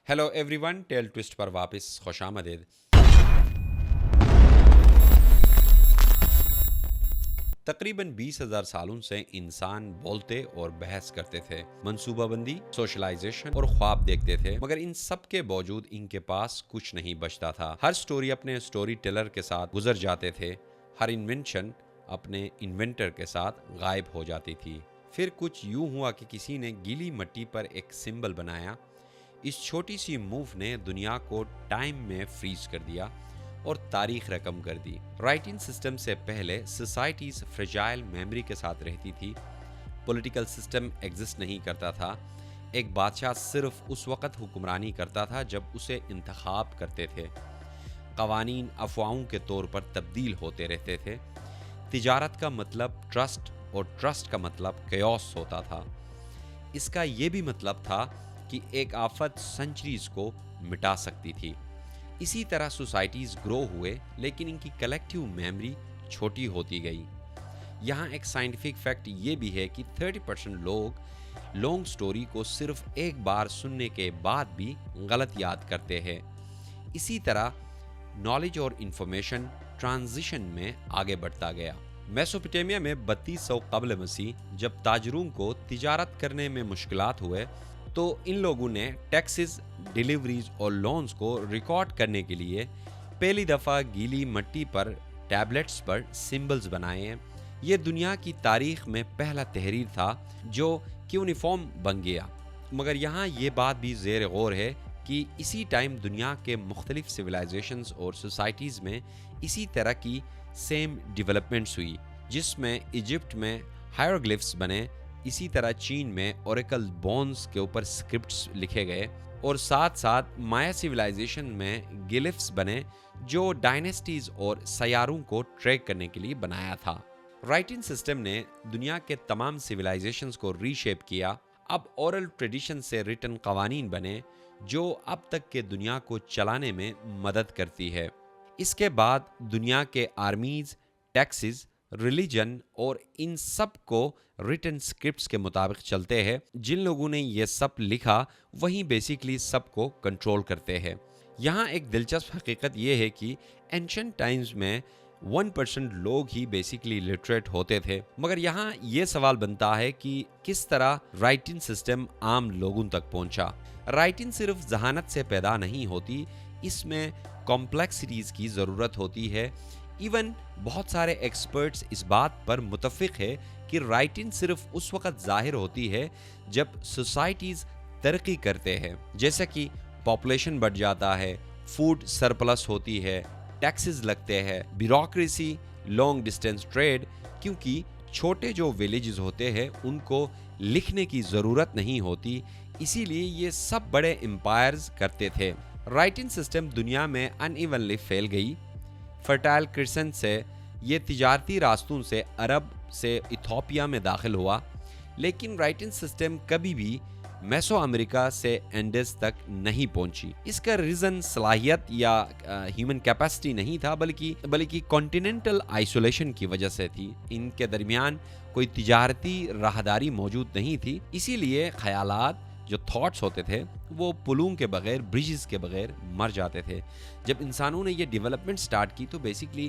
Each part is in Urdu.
ہیلو ایوری ون، ٹیل ٹوسٹ پر واپس خوش آمدید۔ تقریباً 20,000 سالوں سے انسان بولتے اور بحث کرتے تھے، منصوبہ بندی، سوشلائزیشن اور خواب دیکھتے تھے، مگر ان سب کے باوجود ان کے پاس کچھ نہیں بچتا تھا۔ ہر سٹوری اپنے سٹوری ٹیلر کے ساتھ گزر جاتے تھے، ہر انوینشن اپنے انوینٹر کے ساتھ غائب ہو جاتی تھی۔ پھر کچھ یوں ہوا کہ کسی نے گیلی مٹی پر ایک سمبل بنایا۔ اس چھوٹی سی موو نے دنیا کو ٹائم میں فریز کر دیا اور تاریخ رقم کر دی۔ رائٹنگ سسٹم سے پہلے سوسائٹیز فریجائل میموری کے ساتھ رہتی تھی، پولیٹیکل سسٹم ایگزسٹ نہیں کرتا تھا، ایک بادشاہ صرف اس وقت حکمرانی کرتا تھا جب اسے انتخاب کرتے تھے، قوانین افواہوں کے طور پر تبدیل ہوتے رہتے تھے، تجارت کا مطلب ٹرسٹ اور ٹرسٹ کا مطلب کیوس ہوتا تھا۔ اس کا یہ بھی مطلب تھا کہ ایک آفت سنچریز کو مٹا سکتی تھی۔ اسی طرح سوسائٹیز گرو ہوئے لیکن ان کی کلیکٹیو میموری چھوٹی ہوتی گئی۔ یہاں ایک سائنٹیفک فیکٹ یہ بھی ہے کہ 30% لوگ لانگ سٹوری کو صرف ایک بار سننے کے بعد بھی غلط یاد کرتے ہیں۔ اسی طرح نالج اور انفارمیشن ٹرانزیشن میں آگے بڑھتا گیا۔ میسوپوٹیمیا میں 3200 قبل مسیح جب تاجروں کو تجارت کرنے میں مشکلات ہوئے تو ان لوگوں نے ٹیکسز، ڈیلیوریز اور لونز کو ریکارڈ کرنے کے لیے پہلی دفعہ گیلی مٹی پر ٹیبلٹس پر سمبلز بنائے۔ یہ دنیا کی تاریخ میں پہلا تحریر تھا جو کیونیفارم بن گیا۔ مگر یہاں یہ بات بھی زیر غور ہے کہ اسی ٹائم دنیا کے مختلف سویلائزیشنز اور سوسائٹیز میں اسی طرح کی سیم ڈیولپمنٹس ہوئی، جس میں ایجپٹ میں ہائیروگلفس بنے، اسی طرح چین میں اوریکل بونز کے اوپر سکرپٹس لکھے گئے، اور ساتھ ساتھ مایا سویلائزیشن میں گلفس بنے جو ڈائنیسٹیز اور سیاروں کو ٹریک کرنے کے لیے بنایا تھا۔ رائٹنگ سسٹم نے دنیا کے تمام سویلائزیشنز کو ری شیپ کیا۔ اب اورل ٹریڈیشن سے ریٹن قوانین بنے جو اب تک کے دنیا کو چلانے میں مدد کرتی ہے۔ اس کے بعد دنیا کے آرمیز، ٹیکسز، ریلیجن اور ان سب کو ریٹن سکرپٹس کے مطابق چلتے ہیں۔ جن لوگوں نے یہ سب لکھا وہی بیسیکلی سب کو کنٹرول کرتے ہیں۔ یہاں ایک دلچسپ حقیقت یہ ہے کہ اینشنٹ ٹائمز میں 1% لوگ ہی بیسیکلی لٹریٹ ہوتے تھے، مگر یہاں یہ سوال بنتا ہے کہ کس طرح رائٹنگ سسٹم عام لوگوں تک پہنچا۔ رائٹنگ صرف ذہانت سے پیدا نہیں ہوتی، اس میں کمپلیکسٹیز کی ضرورت ہوتی ہے۔ ایون بہت سارے ایکسپرٹس اس بات پر متفق ہے کہ رائٹنگ صرف اس وقت ظاہر ہوتی ہے جب سوسائٹیز ترقی کرتے ہیں، جیسے کہ پاپولیشن بڑھ جاتا ہے، فوڈ سرپلس ہوتی ہے، ٹیکسز لگتے ہیں، بیوروکریسی، لانگ ڈسٹینس ٹریڈ، کیونکہ چھوٹے جو ویلیجز ہوتے ہیں ان کو لکھنے کی ضرورت نہیں ہوتی، اسی لیے یہ سب بڑے امپائرز کرتے تھے۔ رائٹنگ سسٹم دنیا میں ان ایونلی پھیل گئی۔ فرٹائل کرسنٹ سے یہ تجارتی راستوں سے عرب سے ایتھوپیا میں داخل ہوا، لیکن رائٹنگ سسٹم کبھی بھی میسو امریکہ سے اینڈز تک نہیں پہنچی۔ اس کا ریزن صلاحیت یا ہیومن کیپیسٹی نہیں تھا، بلکہ کانٹیننٹل آئسولیشن کی وجہ سے تھی۔ ان کے درمیان کوئی تجارتی راہداری موجود نہیں تھی، اسی لیے خیالات جو تھاٹس ہوتے تھے وہ پلوں کے بغیر، بریجز کے بغیر مر جاتے تھے۔ جب انسانوں نے یہ ڈیولپمنٹ سٹارٹ کی تو بیسیکلی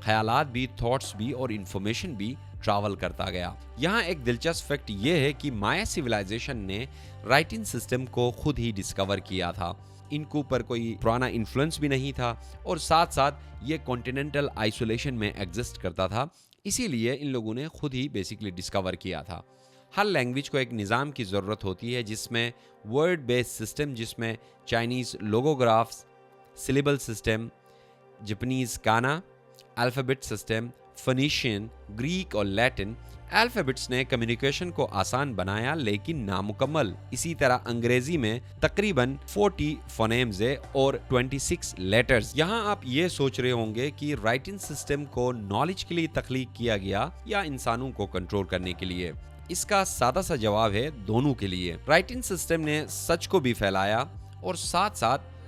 خیالات بھی، تھاٹس بھی اور انفارمیشن بھی ٹریول کرتا گیا۔ یہاں ایک دلچسپ فیکٹ یہ ہے کہ مایا سویلائزیشن نے رائٹنگ سسٹم کو خود ہی ڈسکور کیا تھا۔ ان کے اوپر کوئی پرانا انفلوئنس بھی نہیں تھا، اور ساتھ ساتھ یہ کانٹیننٹل آئسولیشن میں ایگزسٹ کرتا تھا، اسی لیے ان لوگوں نے خود ہی بیسیکلی ڈسکور کیا تھا۔ ہر لینگویج کو ایک نظام کی ضرورت ہوتی ہے، جس میں ورڈ بیس سسٹم، جس میں چائنیز لوگوگرافز، سلیبل سسٹم، جاپنیز کانا، الفابیٹ سسٹم، فنیشین، گریک اور لیٹن۔ الفابیٹس نے کمیونیکیشن کو آسان بنایا لیکن نامکمل۔ اسی طرح انگریزی میں تقریباً 40 فونیمز اور 26 لیٹرز۔ یہاں آپ یہ سوچ رہے ہوں گے کہ رائٹنگ سسٹم کو نالج کے لیے تخلیق کیا گیا یا انسانوں کو کنٹرول کرنے کے لیے؟ اس کا سادہ سا جواب ہے دونوں کے لیے۔ رائٹنگ سسٹم نے سچ کو بھی پھیلایا اور ساتھ ساتھ